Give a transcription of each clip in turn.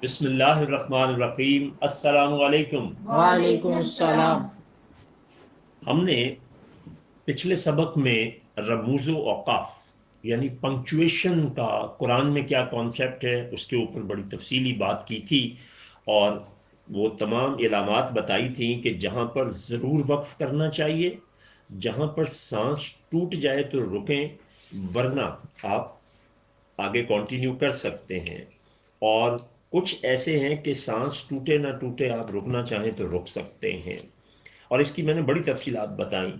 بسم اللہ الرحمن الرحیم۔ السلام علیکم۔ وعلیکم السلام۔ ہم نے پچھلے سبق میں رموز و اوقاف یعنی پنکچویشن کا قرآن میں کیا کانسیپٹ ہے اس کے اوپر بڑی تفصیلی بات کی تھی، اور وہ تمام علامات بتائی تھیں کہ جہاں پر ضرور وقف کرنا چاہیے، جہاں پر سانس ٹوٹ جائے تو رکیں، ورنہ آپ آگے کنٹینیو کر سکتے ہیں، اور کچھ ایسے ہیں کہ سانس ٹوٹے نہ ٹوٹے آپ رکنا چاہیں تو رک سکتے ہیں، اور اس کی میں نے بڑی تفصیلات بتائیں۔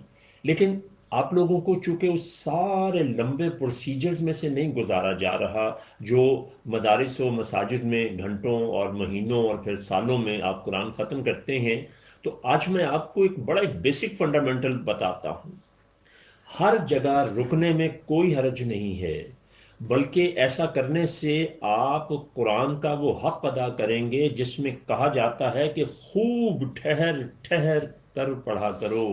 لیکن آپ لوگوں کو چونکہ اس سارے لمبے پروسیجرز میں سے نہیں گزارا جا رہا جو مدارس و مساجد میں گھنٹوں اور مہینوں اور پھر سالوں میں آپ قرآن ختم کرتے ہیں، تو آج میں آپ کو ایک بڑا بیسک فنڈامنٹل بتاتا ہوں۔ ہر جگہ رکنے میں کوئی حرج نہیں ہے، بلکہ ایسا کرنے سے آپ قرآن کا وہ حق ادا کریں گے جس میں کہا جاتا ہے کہ خوب ٹھہر ٹھہر کر پڑھا کرو۔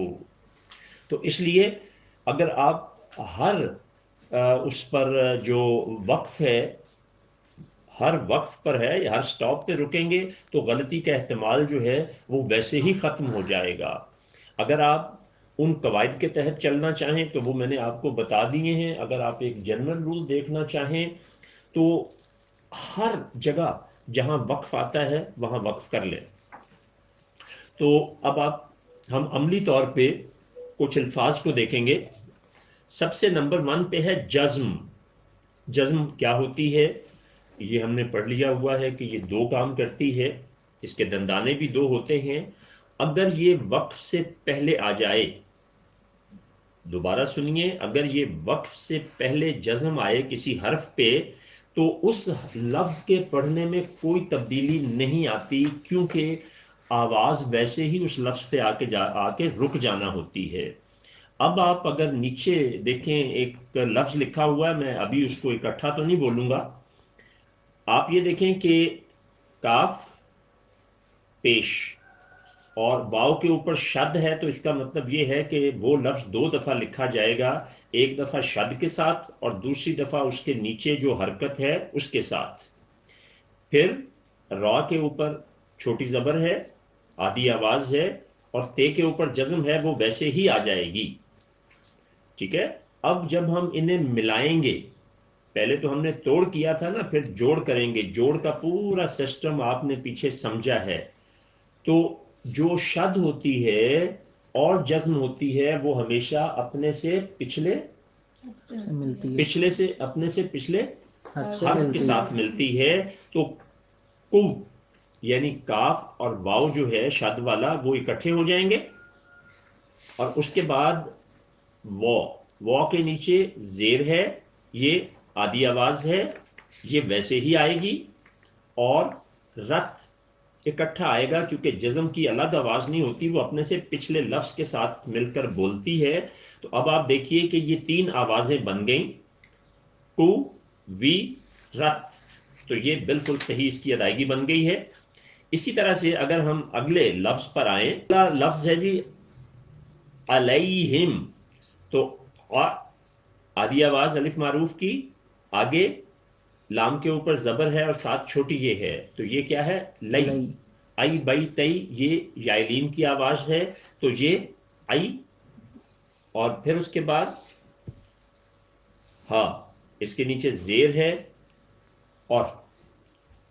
تو اس لیے اگر آپ ہر اس پر جو وقف ہے، ہر وقف پر ہے یا ہر سٹاپ پہ رکیں گے تو غلطی کا احتمال جو ہے وہ ویسے ہی ختم ہو جائے گا۔ اگر آپ ان قواعد کے تحت چلنا چاہیں تو وہ میں نے آپ کو بتا دیے ہیں۔ اگر آپ ایک جنرل رول دیکھنا چاہیں تو ہر جگہ جہاں وقف آتا ہے وہاں وقف کر لیں۔ تو اب ہم عملی طور پہ کچھ الفاظ کو دیکھیں گے۔ سب سے نمبر 1 پہ ہے جزم۔ جزم کیا ہوتی ہے؟ یہ ہم نے پڑھ لیا ہوا ہے کہ یہ 2 کام کرتی ہے، اس کے دندانے بھی 2 ہوتے ہیں۔ اگر یہ وقف سے پہلے آ جائے، دوبارہ سنیے، اگر یہ وقف سے پہلے جزم آئے کسی حرف پہ تو اس لفظ کے پڑھنے میں کوئی تبدیلی نہیں آتی، کیونکہ آواز ویسے ہی اس لفظ پہ آ کے رک جانا ہوتی ہے۔ اب آپ اگر نیچے دیکھیں ایک لفظ لکھا ہوا ہے، میں ابھی اس کو اکٹھا تو نہیں بولوں گا، آپ یہ دیکھیں کہ کاف پیش اور واو کے اوپر شد ہے، تو اس کا مطلب یہ ہے کہ وہ لفظ 2 دفعہ لکھا جائے گا، ایک دفعہ شد کے ساتھ اور دوسری دفعہ اس کے نیچے جو حرکت ہے اس کے ساتھ۔ پھر را کے اوپر چھوٹی زبر ہے، آدھی آواز ہے، اور تے کے اوپر جزم ہے، وہ ویسے ہی آ جائے گی۔ ٹھیک ہے؟ اب جب ہم انہیں ملائیں گے، پہلے تو ہم نے توڑ کیا تھا نا، پھر جوڑ کریں گے، جوڑ کا پورا سسٹم آپ نے پیچھے سمجھا ہے۔ تو جو شد ہوتی ہے اور جزم ہوتی ہے وہ ہمیشہ اپنے سے پچھلے حرف کے ساتھ ملتی ہے۔ تو کو یعنی کاف اور واو جو ہے شد والا وہ اکٹھے ہو جائیں گے، اور اس کے بعد واو کے نیچے زیر ہے، یہ آدھی آواز ہے، یہ ویسے ہی آئے گی، اور رت اکٹھا آئے گا کیونکہ جزم کی الگ آواز نہیں ہوتی، وہ اپنے سے پچھلے لفظ کے ساتھ مل کر بولتی ہے۔ تو اب آپ دیکھیے کہ یہ 3 آوازیں بن گئیں، کو وی رت، تو یہ بالکل صحیح اس کی ادائیگی بن گئی ہے۔ اسی طرح سے اگر ہم اگلے لفظ پر آئیں، اگلا لفظ ہے جی علیہم، تو آدھی آواز الف معروف کی، آگے لام کے اوپر زبر ہے اور ساتھ چھوٹی یہ ہے، تو یہ کیا ہے؟ لئی۔ آئی بئی تئی، یہ یائلین کی آواز ہے، تو یہ آئی، اور پھر اس کے بعد ہاں، اس کے نیچے زیر ہے اور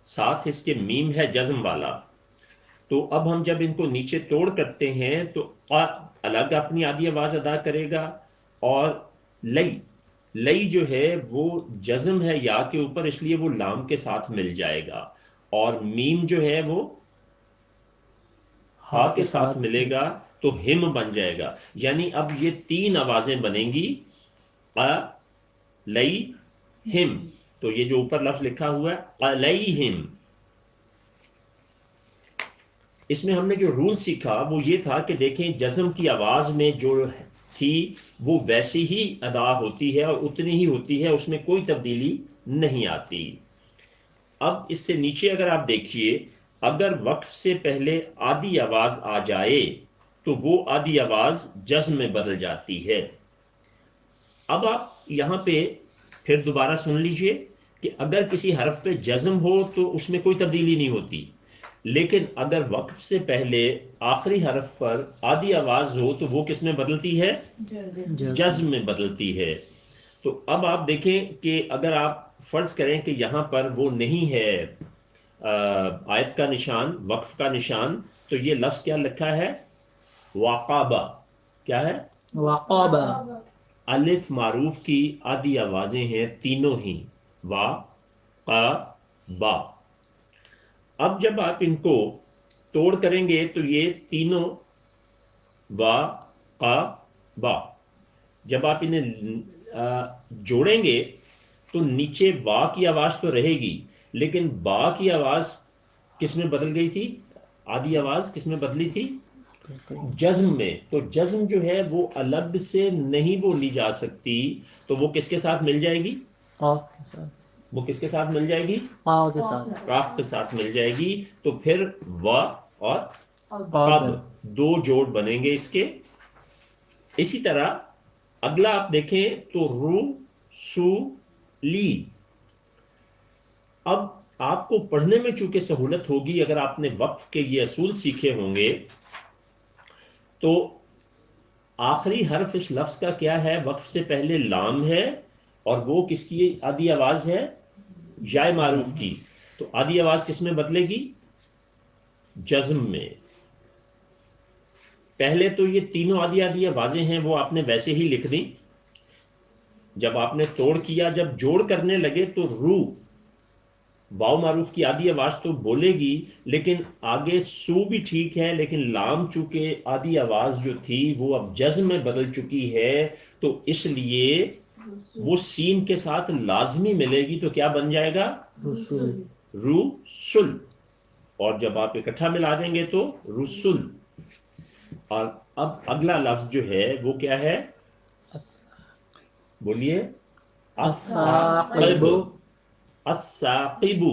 ساتھ اس کے میم ہے جزم والا۔ تو اب ہم جب ان کو نیچے توڑ کرتے ہیں تو الگ اپنی آدھی آواز ادا کرے گا، اور لئی جو ہے وہ جزم ہے یا کے اوپر، اس لیے وہ لام کے ساتھ مل جائے گا، اور میم جو ہے وہ ہا کے ساتھ ملے گا تو ہم بن جائے گا۔ یعنی اب یہ 3 آوازیں بنیں گی، لئی ہم، تو یہ جو اوپر لفظ لکھا ہوا ہے علیہم، اس میں ہم نے جو رول سیکھا وہ یہ تھا کہ دیکھیں جزم کی آواز میں جو تھی وہ ویسی ہی ادا ہوتی ہے اور اتنی ہی ہوتی ہے، اس میں کوئی تبدیلی نہیں آتی۔ اب اس سے نیچے اگر آپ دیکھیے، اگر وقف سے پہلے آدھی آواز آ جائے تو وہ آدھی آواز جزم میں بدل جاتی ہے۔ اب آپ یہاں پہ پھر دوبارہ سن لیجئے کہ اگر کسی حرف پہ جزم ہو تو اس میں کوئی تبدیلی نہیں ہوتی، لیکن اگر وقف سے پہلے آخری حرف پر آدھی آواز ہو تو وہ کس میں بدلتی ہے؟ جزم میں بدلتی ہے۔ تو اب آپ دیکھیں کہ اگر آپ فرض کریں کہ یہاں پر وہ نہیں ہے آیت کا نشان، وقف کا نشان، تو یہ لفظ کیا لکھا ہے؟ وقابہ۔ کیا ہے؟ وقابا۔ الف معروف کی آدھی آوازیں ہیں تینوں ہی، وا، قا، با۔ اب جب آپ ان کو توڑ کریں گے تو یہ تینوں وا، قا، با، جب آپ انہیں جوڑیں گے تو نیچے وا کی آواز تو رہے گی، لیکن با کی آواز کس میں بدل گئی تھی؟ آدھی آواز کس میں بدلی تھی؟ جزم میں۔ تو جزم جو ہے وہ الگ سے نہیں بولی جا سکتی، تو وہ کس کے ساتھ مل جائے گی؟ قاف کے ساتھ۔ وہ کس کے ساتھ مل جائے گی؟ قاف کے ساتھ۔ قاف کے ساتھ مل جائے گی۔ تو پھر و اور قاب۔ قب دو جوڑ بنیں گے اس کے۔ اسی طرح اگلا آپ دیکھیں تو رو، سو، لی۔ اب آپ کو پڑھنے میں چونکہ سہولت ہوگی، اگر آپ نے وقف کے یہ اصول سیکھے ہوں گے تو آخری حرف اس لفظ کا کیا ہے؟ وقف سے پہلے لام ہے، اور وہ کس کی آدھی آواز ہے؟ یا معروف کی۔ تو آدھی آواز کس میں بدلے گی؟ جزم میں۔ پہلے تو یہ تینوں آدھی آدھی آوازیں ہیں وہ آپ نے ویسے ہی لکھ دی، جب آپ نے توڑ کیا، جب جوڑ کرنے لگے تو رو، واو معروف کی آدھی آواز تو بولے گی، لیکن آگے سو بھی ٹھیک ہے، لیکن لام چونکہ آدھی آواز جو تھی وہ اب جزم میں بدل چکی ہے، تو اس لیے وہ سین کے ساتھ لازمی ملے گی، تو کیا بن جائے گا؟ رسول۔ رسل۔ اور جب آپ اکٹھا ملا دیں گے تو رسل۔ اور اب اگلا لفظ جو ہے وہ کیا ہے؟ بولیے۔ الثاقب۔ الثاقب۔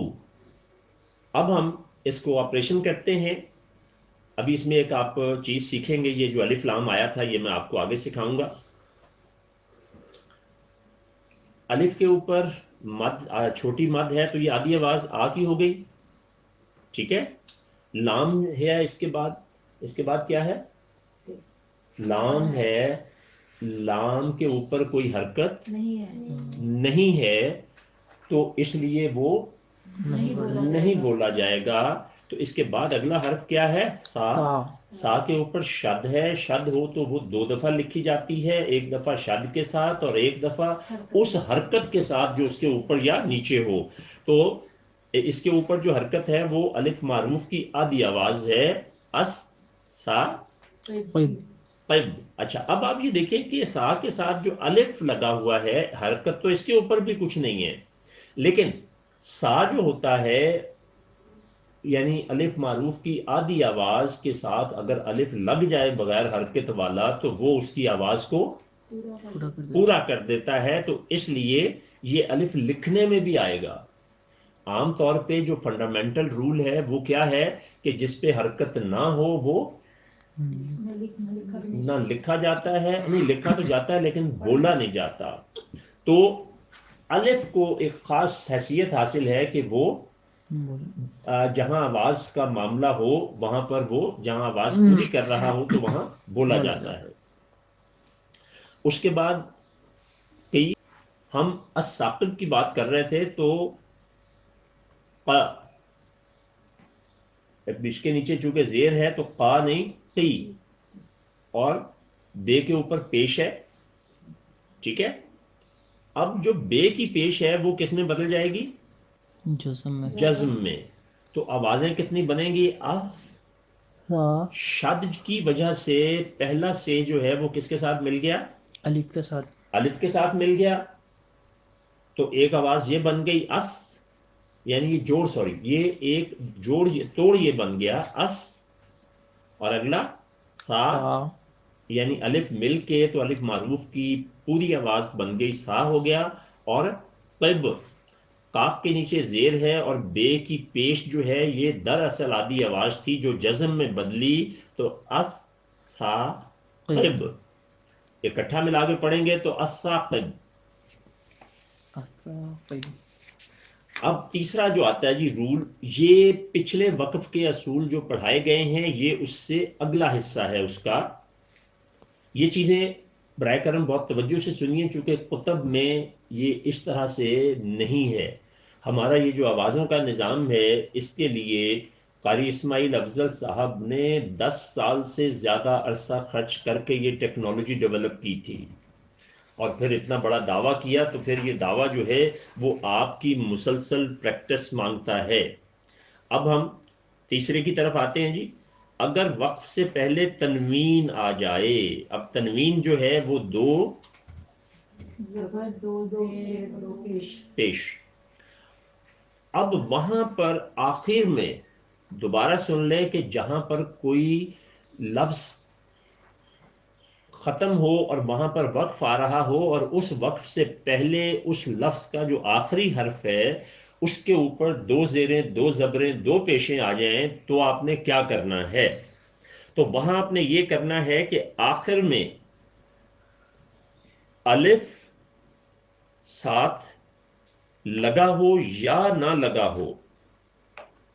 اب ہم اس کو آپریشن کرتے ہیں۔ ابھی اس میں ایک آپ چیز سیکھیں گے، یہ جو الف لام آیا تھا یہ میں آپ کو آگے سکھاؤں گا۔ الف کے اوپر مد، چھوٹی مد ہے تو یہ آدھی آواز آ کی ہو گئی، ٹھیک ہے۔ لام ہے اس کے بعد کیا ہے؟ لام ہے۔ لام کے اوپر کوئی حرکت نہیں ہے، تو اس لیے وہ نہیں بولا جائے گا۔ تو اس کے بعد اگلا حرف کیا ہے؟ سا۔ سا کے اوپر شد ہے، شد ہو تو وہ دو دفعہ لکھی جاتی ہے، ایک دفعہ شد کے ساتھ اور ایک دفعہ اس حرکت کے ساتھ جو اس کے اوپر یا نیچے ہو۔ تو اس کے اوپر جو حرکت ہے وہ الف معروف کی آدھی آواز ہے، اس، سا، قب۔ اچھا اب آپ یہ دیکھیں کہ سا کے ساتھ جو الف لگا ہوا ہے، حرکت تو اس کے اوپر بھی کچھ نہیں ہے، لیکن سا جو ہوتا ہے یعنی الف معروف کی آدھی آواز کے ساتھ اگر الف لگ جائے بغیر حرکت والا تو وہ اس کی آواز کو پورا کر دیتا ہے، تو اس لیے یہ الف لکھنے میں بھی آئے گا۔ عام طور پہ جو فنڈامنٹل رول ہے وہ کیا ہے کہ جس پہ حرکت نہ ہو وہ نہ لکھا جاتا ہے، نہیں لکھا تو جاتا ہے لیکن بولا نہیں جاتا۔ تو الف کو ایک خاص حیثیت حاصل ہے کہ وہ جہاں آواز کا معاملہ ہو وہاں پر وہ جہاں آواز پوری کر رہا ہو تو وہاں بولا جاتا ہے۔ اس کے بعد کئی ہم الثاقب کی بات کر رہے تھے، تو اس کے نیچے چونکہ زیر ہے تو قا نہیں قی، اور بے کے اوپر پیش ہے، ٹھیک ہے۔ اب جو بے کی پیش ہے وہ کس میں بدل جائے گی؟ جزم میں۔ تو آوازیں کتنی بنیں گی؟ شد کی وجہ سے پہلا سے جو ہے وہ کس کے ساتھ مل گیا؟ الف کے ساتھ۔ الف کے ساتھ مل گیا، تو ایک آواز یہ بن گئی اس، یعنی یہ جوڑ، سوری یہ ایک جوڑ توڑ یہ بن گیا اس، اور اگلا سا، یعنی الف مل کے تو الف معروف کی پوری آواز بن گئی، سا ہو گیا، اور قب، کاف کے نیچے زیر ہے اور بے کی پیش جو ہے یہ دراصل آدھی آواز تھی جو جزم میں بدلی، تو اس، سا، قب۔ اکٹھا ملا کے پڑھیں گے تو الثاقب۔ اب تیسرا جو آتا ہے جی رول، یہ پچھلے وقف کے اصول جو پڑھائے گئے ہیں یہ اس سے اگلا حصہ ہے اس کا. یہ چیزیں برائے کرم بہت توجہ سے سنیے، چونکہ کتب میں یہ اس طرح سے نہیں ہے. ہمارا یہ جو آوازوں کا نظام ہے اس کے لیے قاری اسماعیل افضل صاحب نے 10 سال سے زیادہ عرصہ خرچ کر کے یہ ٹیکنالوجی ڈیولپ کی تھی، اور پھر اتنا بڑا دعویٰ کیا، تو پھر یہ دعویٰ جو ہے وہ آپ کی مسلسل پریکٹس مانگتا ہے. اب ہم تیسرے کی طرف آتے ہیں جی. اگر وقف سے پہلے تنوین آ جائے، اب تنوین جو ہے وہ دو زبر، دو زیر، دو پیش. پیش. اب وہاں پر آخر میں دوبارہ سن لیں کہ جہاں پر کوئی لفظ ختم ہو اور وہاں پر وقف آ رہا ہو اور اس وقف سے پہلے اس لفظ کا جو آخری حرف ہے اس کے اوپر دو زیریں، دو زبریں، دو پیشیں آ جائیں تو آپ نے کیا کرنا ہے؟ تو وہاں آپ نے یہ کرنا ہے کہ آخر میں الف ساتھ لگا ہو یا نہ لگا ہو،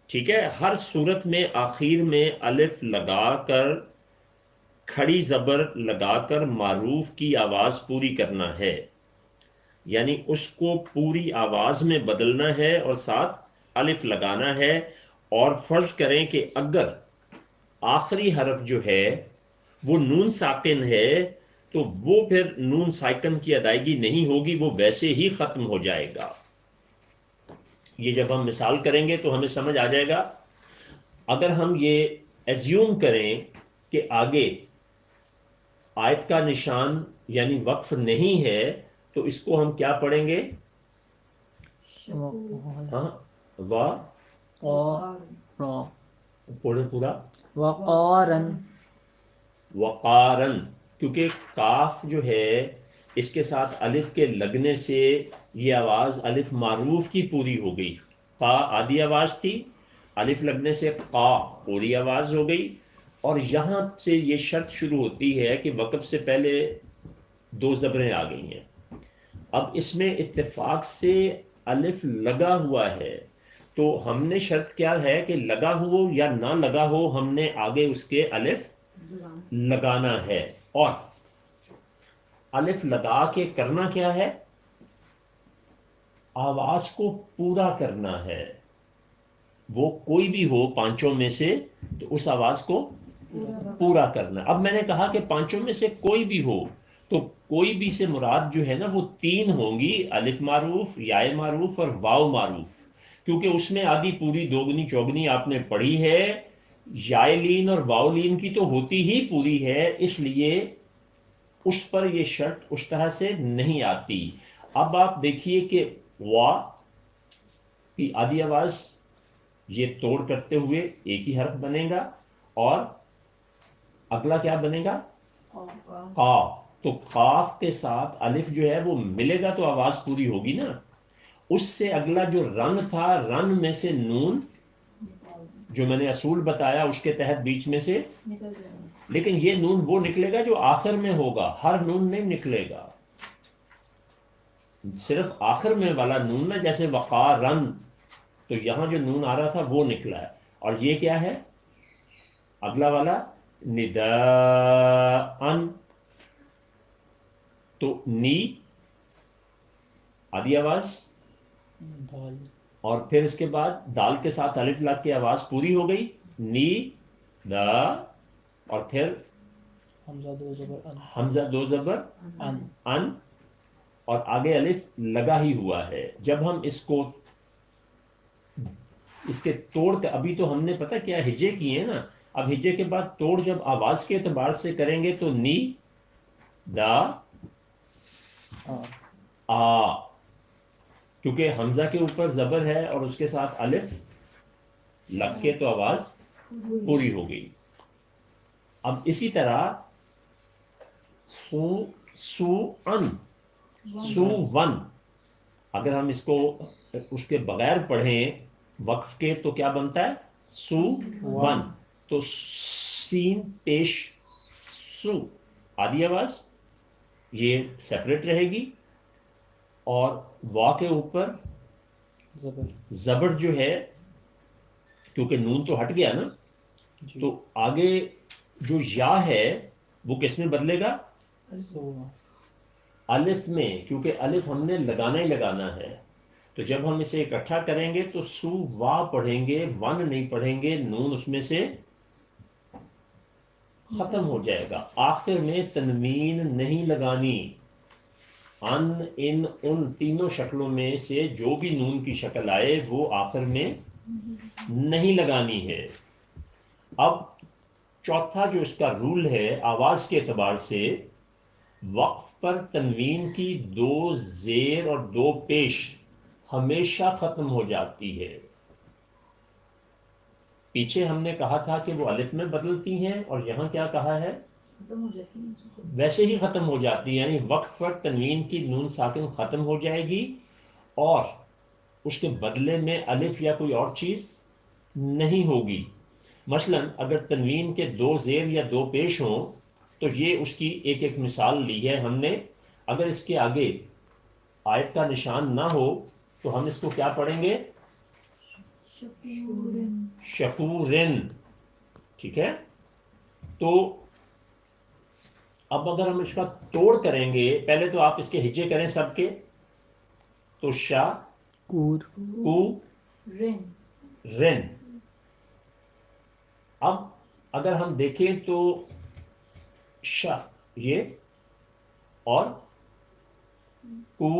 ٹھیک ہے، ہر صورت میں آخر میں الف لگا کر، کھڑی زبر لگا کر معروف کی آواز پوری کرنا ہے، یعنی اس کو پوری آواز میں بدلنا ہے اور ساتھ الف لگانا ہے. اور فرض کریں کہ اگر آخری حرف جو ہے وہ نون ساکن ہے تو وہ پھر نون ساکن کی ادائیگی نہیں ہوگی، وہ ویسے ہی ختم ہو جائے گا. یہ جب ہم مثال کریں گے تو ہمیں سمجھ آ جائے گا. اگر ہم یہ ایزیوم کریں کہ آگے آیت کا نشان یعنی وقف نہیں ہے تو اس کو ہم کیا پڑھیں گے؟ ہاں، پورے پورا وقارن. وقارن، کیونکہ کاف جو ہے اس کے ساتھ الف کے لگنے سے یہ آواز الف معروف کی پوری ہو گئی. قا آدھی آواز تھی، الف لگنے سے قا پوری آواز ہو گئی. اور یہاں سے یہ شرط شروع ہوتی ہے کہ وقف سے پہلے دو زبریں آ گئی ہیں. اب اس میں اتفاق سے الف لگا ہوا ہے تو ہم نے شرط کیا ہے کہ لگا ہو یا نہ لگا ہو ہم نے آگے اس کے الف لگانا ہے. اور الف لگا کے کرنا کیا ہے؟ آواز کو پورا کرنا ہے. وہ کوئی بھی ہو پانچوں میں سے تو اس آواز کو پورا کرنا. اب میں نے کہا کہ پانچوں میں سے کوئی بھی ہو تو کوئی بھی سے مراد جو ہے نا وہ تین ہوں گی، الف معروف، یائے معروف اور واو معروف، کیونکہ اس میں آدھی پوری دوگنی چوگنی آپ نے پڑھی ہے. یائے لین اور واو لین کی تو ہوتی ہی پوری ہے، اس لیے اس پر یہ شرط اس طرح سے نہیں آتی. اب آپ دیکھیے کہ وا کی آدھی آواز یہ توڑ کرتے ہوئے ایک ہی حرف بنے گا، اور اگلا کیا بنے گا؟ قاف. تو قاف کے ساتھ الف جو ہے وہ ملے گا تو آواز پوری ہوگی نا. اس سے اگلا جو رن تھا، رن میں سے نون جو میں نے اصول بتایا اس کے تحت بیچ میں سے، لیکن یہ نون وہ نکلے گا جو آخر میں ہوگا، ہر نون نہیں نکلے گا، صرف آخر میں والا نون نا، جیسے وقارن تو یہاں جو نون آ رہا تھا وہ نکلا ہے. اور یہ کیا ہے اگلا والا؟ نداءن. تو نی آدھی آواز اور پھر اس کے بعد دال کے ساتھ الف لگ کے آواز پوری ہو گئی، نی دا، اور پھر حمزہ دو زبر ان، اور آگے الف لگا ہی ہوا ہے. جب ہم اس کو اس کے توڑ کے، ابھی تو ہم نے پتہ کیا ہجے کیے ہیں نا، اب ہجے کے بعد توڑ جب آواز کے اعتبار سے کریں گے تو نی دا آ، کیونکہ حمزہ کے اوپر زبر ہے اور اس کے ساتھ الف لگ کے تو آواز پوری ہو گئی. اب اسی طرح سو ان، سو ون، اگر ہم اس کو اس کے بغیر پڑھیں وقف کے تو کیا بنتا ہے؟ سو ون. تو سین پیش سو آدھی آواز یہ سیپریٹ رہے گی، اور وا کے اوپر زبر زبر جو ہے کیونکہ نون تو ہٹ گیا نا، جی تو آگے جو یا ہے وہ کس میں بدلے گا؟ سو الف میں، کیونکہ الف ہم نے لگانا ہی لگانا ہے، تو جب ہم اسے اکٹھا کریں گے تو سو وا پڑھیں گے، ون نہیں پڑھیں گے، نون اس میں سے ختم ہو جائے گا، آخر میں تنوین نہیں لگانی، ان ان ان تینوں شکلوں میں سے جو بھی نون کی شکل آئے وہ آخر میں نہیں لگانی ہے۔ اب چوتھا جو اس کا رول ہے آواز کے اعتبار سے، وقف پر تنوین کی دو زیر اور دو پیش ہمیشہ ختم ہو جاتی ہے۔ پیچھے ہم نے کہا تھا کہ وہ الف میں بدلتی ہیں، اور یہاں کیا کہا ہے؟ ختم ہو جاتی ہے۔ ویسے ہی ختم ہو جاتی ہے، یعنی وقف پر تنوین کی نون ساکن ختم ہو جائے گی اور اس کے بدلے میں الف یا کوئی اور چیز نہیں ہوگی۔ مثلا اگر تنوین کے دو زیر یا دو پیش ہوں تو یہ اس کی ایک ایک مثال لی ہے ہم نے۔ اگر اس کے آگے آیت کا نشان نہ ہو تو ہم اس کو کیا پڑھیں گے؟ شکورن۔ شکورن، ٹھیک ہے؟ تو اب اگر ہم اس کا توڑ کریں گے، پہلے تو آپ اس کے ہجے کریں سب کے، تو شا کور کو رن۔ رن۔ اب اگر ہم دیکھیں تو شا یہ اور کو،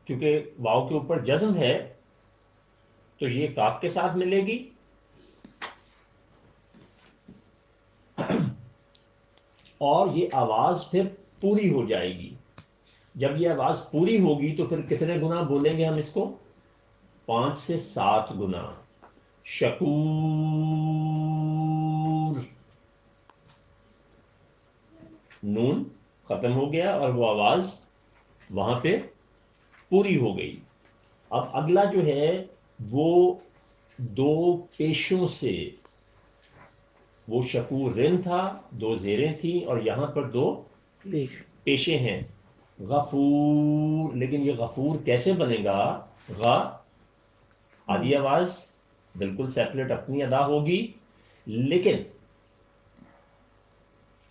کیونکہ واو کے اوپر جزم ہے تو یہ کاف کے ساتھ ملے گی، اور یہ آواز پھر پوری ہو جائے گی۔ جب یہ آواز پوری ہوگی تو پھر کتنے گنا بولیں گے ہم اس کو؟ 5 سے 7 گنا۔ شکور، نون ختم ہو گیا اور وہ آواز وہاں پہ پوری ہو گئی۔ اب اگلا جو ہے وہ دو پیشوں سے، وہ شکورن تھا، دو زیریں تھیں، اور یہاں پر دو پیش پیشے ہیں، غفور۔ لیکن یہ غفور کیسے بنے گا؟ غ آدھی آواز بالکل سیپریٹ اپنی ادا ہوگی، لیکن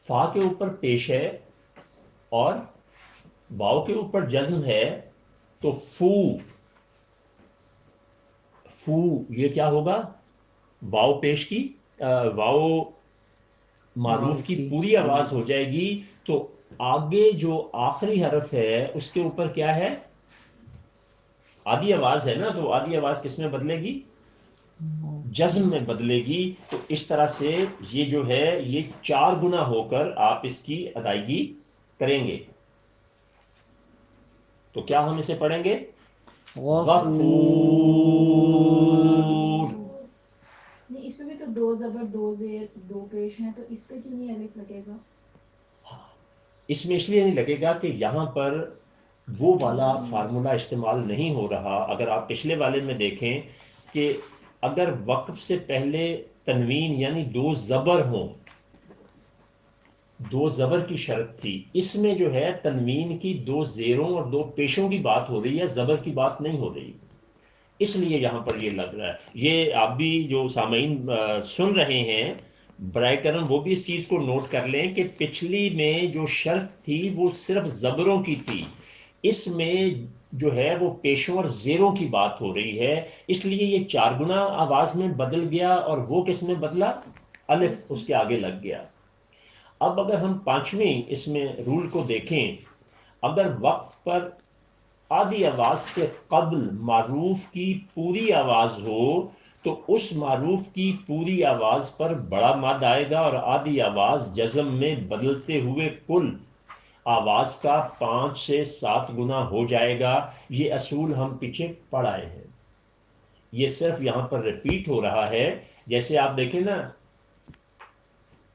فا کے اوپر پیش ہے اور واو کے اوپر جزم ہے، تو فو، فو یہ کیا ہوگا؟ واو پیش کی واو معروف کی پوری آواز ہو جائے گی، تو آگے جو آخری حرف ہے اس کے اوپر کیا ہے؟ آدھی آواز ہے نا، تو آدھی آواز کس میں بدلے گی؟ جزم میں بدلے گی۔ تو اس طرح سے یہ جو ہے یہ 4 گنا ہو کر آپ اس کی ادائیگی کریں گے۔ تو کیا ہم اسے پڑھیں گے؟ غفور۔ نہیں، اس میں بھی تو 2 زبر 2 زیر 2 پیش ہیں، تو اس پہ کیوں نہیں الف لگے گا؟ اس میں اس لیے نہیں لگے گا کہ یہاں پر وہ والا فارمولا استعمال نہیں ہو رہا۔ اگر آپ پچھلے والے میں دیکھیں کہ اگر وقف سے پہلے تنوین یعنی 2 زبر ہوں، 2 زبر کی شرط تھی، اس میں جو ہے تنوین کی 2 زیروں اور 2 پیشوں کی بات ہو رہی ہے، زبر کی بات نہیں ہو رہی، اس لیے یہاں پر یہ لگ رہا ہے۔ یہ آپ بھی جو سامعین سن رہے ہیں برائے کرم وہ بھی اس چیز کو نوٹ کر لیں کہ پچھلی میں جو شرط تھی وہ صرف زبروں کی تھی، اس میں جو ہے وہ پیشوں اور زیروں کی بات ہو رہی ہے، اس لیے یہ 4 گنا آواز میں بدل گیا، اور وہ کس میں بدلا؟ الف اس کے آگے لگ گیا۔ اب اگر ہم 5ویں اس میں رول کو دیکھیں، اگر وقف پر آدھی آواز سے قبل معروف کی پوری آواز ہو تو اس معروف کی پوری آواز پر بڑا مد آئے گا، اور آدھی آواز جزم میں بدلتے ہوئے کل آواز کا 5 سے 7 گنا ہو جائے گا۔ یہ اصول ہم پیچھے پڑھ آئے ہیں، یہ صرف یہاں پر ریپیٹ ہو رہا ہے۔ جیسے آپ دیکھیں نا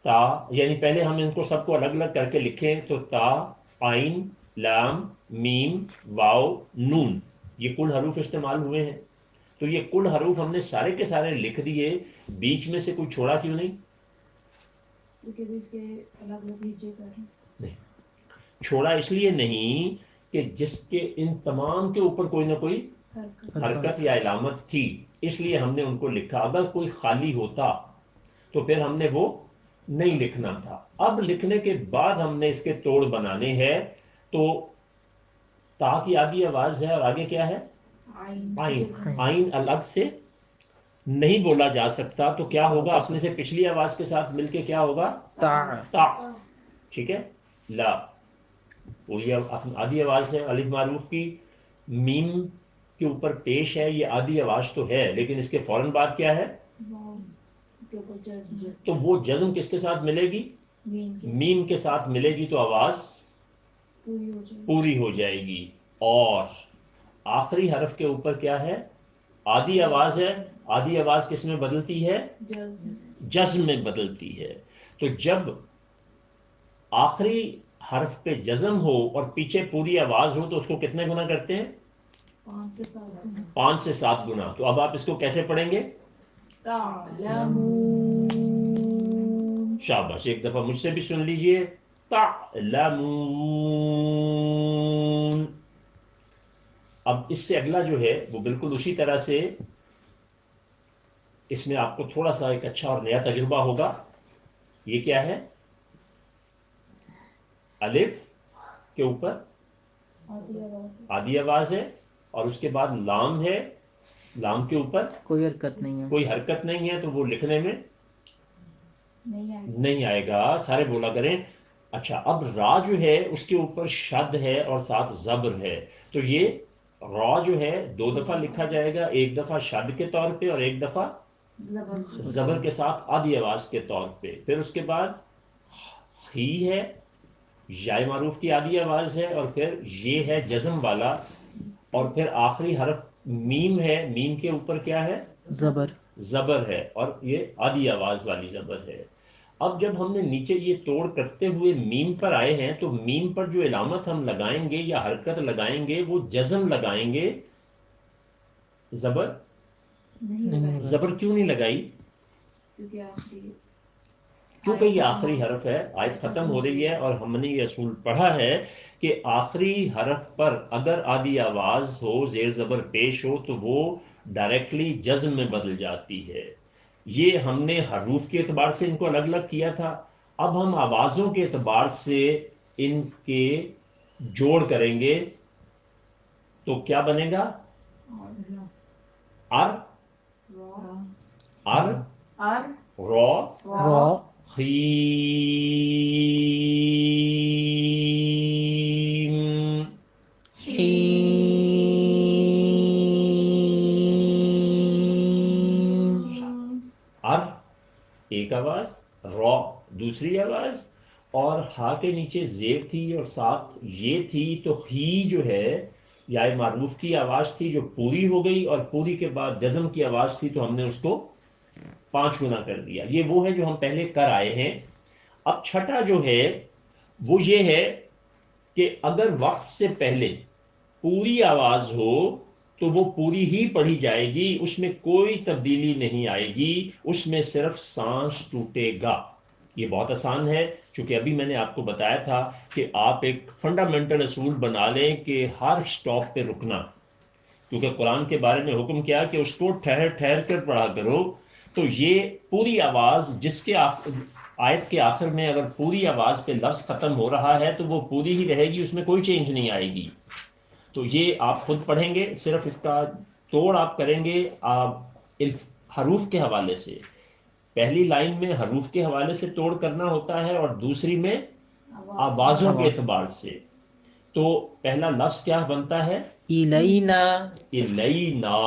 تا، یعنی پہلے ہم ان کو سب کو الگ الگ کر کے لکھیں تو تا، عین، لام، میم، واو، نون، یہ کل حروف استعمال ہوئے ہیں، تو یہ کل حروف ہم نے سارے کے سارے لکھ دیے، بیچ میں سے کوئی چھوڑا کیوں نہیں؟ کیونکہ بھی اس کے الگ الگ ہجے کر ہیں۔ نہیں چھوڑا اس لیے نہیں کہ جس کے ان تمام کے اوپر کوئی نہ کوئی حرکت یا علامت تھی، اس لیے ہم نے ان کو لکھا. اگر کوئی خالی ہوتا تو پھر ہم نے وہ نہیں لکھنا تھا. اب لکھنے کے بعد ہم نے اس کے توڑ بنانے ہیں. تو تا کی آدھی آواز ہے اور آگے کیا ہے؟ آئین. آئین الگ سے نہیں بولا جا سکتا، تو کیا ہوگا؟ اپنے سے پچھلی آواز کے ساتھ مل کے کیا ہوگا؟ تا. تا. ٹھیک ہے. لا پوری آدھی آواز ہے الف معروف کی، میم کے اوپر پیش ہے، یہ آدھی آواز تو ہے، لیکن اس کے فوراً بعد کیا ہے؟ تو وہ جزم کس کے ساتھ ملے گی؟ میم کے ساتھ ملے گی، تو آواز پوری ہو جائے گی. اور آخری حرف کے اوپر کیا ہے؟ آدھی آواز ہے. آدھی آواز کس میں بدلتی ہے؟ جزم میں بدلتی ہے. تو جب آخری حرف پہ جزم ہو اور پیچھے پوری آواز ہو تو اس کو کتنے گنا کرتے ہیں؟ 5 سے 7 گنا. تو اب آپ اس کو کیسے پڑھیں گے؟ شاباش. ایک دفعہ مجھ سے بھی سن لیجئے. تعلمون. اب اس سے اگلا جو ہے وہ بالکل اسی طرح سے، اس میں آپ کو تھوڑا سا ایک اچھا اور نیا تجربہ ہوگا. یہ کیا ہے؟ الف کے اوپر آدھی آواز ہے اور اس کے بعد لام ہے. لام کے اوپر کوئی حرکت نہیں ہے. کوئی حرکت نہیں ہے، تو وہ لکھنے میں نہیں آئے گا. سارے بولا کریں. اچھا، اب را جو ہے اس کے اوپر شد ہے اور ساتھ زبر ہے. تو یہ را جو ہے 2 دفعہ لکھا جائے گا، ایک دفعہ شد کے طور پہ اور ایک دفعہ زبر کے ساتھ آدھی آواز کے طور پہ. پھر اس کے بعد ہی ہے، یائے معروف کی آدھی آواز ہے، اور پھر یہ ہے جزم والا، اور پھر آخری حرف میم ہے. میم کے اوپر کیا ہے؟ زبر ہے، اور یہ آدھی آواز والی زبر ہے. اب جب ہم نے نیچے یہ توڑ کرتے ہوئے میم پر آئے ہیں، تو میم پر جو علامت ہم لگائیں گے یا حرکت لگائیں گے وہ جزم لگائیں گے. زبر کیوں نہیں لگائی؟ کیونکہ یہ آخری حرف ہے، آیت ختم ہو رہی ہے، اور ہم نے یہ اصول پڑھا ہے کہ آخری حرف پر اگر آدھی آواز ہو، زیر زبر پیش ہو، تو وہ ڈائریکٹلی جزم میں بدل جاتی ہے. یہ ہم نے حروف کے اعتبار سے ان کو الگ الگ کیا تھا. اب ہم آوازوں کے اعتبار سے ان کے جوڑ کریں گے. تو کیا بنے گا؟ ار رو ار ایک آواز، رو دوسری آواز، اور ہا کے نیچے زیر تھی اور ساتھ یہ تھی، تو ہی جو ہے یا معروف کی آواز تھی جو پوری ہو گئی، اور پوری کے بعد جزم کی آواز تھی، تو ہم نے اس کو 5 گنا کر دیا. یہ وہ ہے جو ہم پہلے کر آئے ہیں. اب چھٹا جو ہے وہ یہ ہے کہ اگر وقت سے پہلے پوری آواز ہو تو وہ پوری ہی پڑھی جائے گی، اس میں کوئی تبدیلی نہیں آئے گی، اس میں صرف سانس ٹوٹے گا. یہ بہت آسان ہے، چونکہ ابھی میں نے آپ کو بتایا تھا کہ آپ ایک فنڈامنٹل اصول بنا لیں کہ ہر سٹاپ پہ رکنا، کیونکہ قرآن کے بارے میں حکم کیا کہ اس کو ٹھہر ٹھہر کر پڑھا کرو. تو یہ پوری آواز جس کے آیت کے آخر میں اگر پوری آواز پہ لفظ ختم ہو رہا ہے تو وہ پوری ہی رہے گی، اس میں کوئی چینج نہیں آئے گی. تو یہ آپ خود پڑھیں گے، صرف اس کا توڑ آپ کریں گے حروف کے حوالے سے. پہلی لائن میں حروف کے حوالے سے توڑ کرنا ہوتا ہے، اور دوسری میں آوازوں کے اعتبار سے. تو پہلا لفظ کیا بنتا ہے؟ الینا. الینا.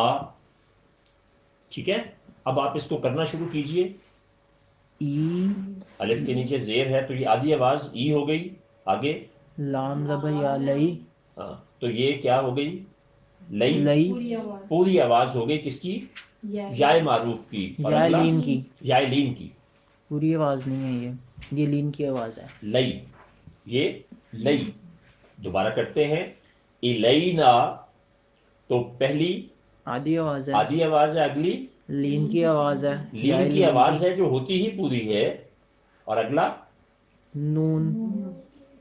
ٹھیک ہے. اب آپ اس کو کرنا شروع کیجئے. الف کے نیچے زیر ہے تو یہ آدھی آواز ای ہو گئی. آگے لام زبر یا لئی. ہاں، تو یہ کیا ہو گئی؟ لئی. پوری آواز ہو گئی کس کی؟ یائے معروف کی. اور یا اگلا لین کی. یا لین کی. پوری آواز نہیں ہے، یہ لین کی آواز ہے. لئی. یہ لئی. دوبارہ کرتے ہیں. الینا تو پہلی آدھی آواز ہے. آدھی آواز ہے، اگلی لین کی آواز ہے. لین کی آواز ہے جو ہوتی ہی پوری ہے. اور اگلا نون.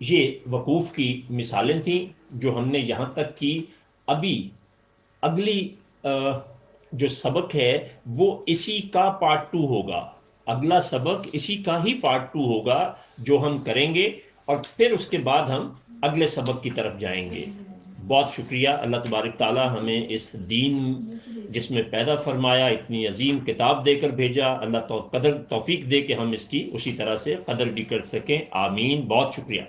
یہ وقوف کی مثالیں تھیں جو ہم نے یہاں تک کی. ابھی اگلی جو سبق ہے وہ اسی کا پارٹ 2 ہوگا. اگلا سبق اسی کا ہی پارٹ 2 ہوگا جو ہم کریں گے، اور پھر اس کے بعد ہم اگلے سبق کی طرف جائیں گے. بہت شکریہ. اللہ تبارک تعالی ہمیں اس دین جس میں پیدا فرمایا، اتنی عظیم کتاب دے کر بھیجا، اللہ قدر توفیق دے کہ ہم اس کی اسی طرح سے قدر بھی کر سکیں. آمین. بہت شکریہ.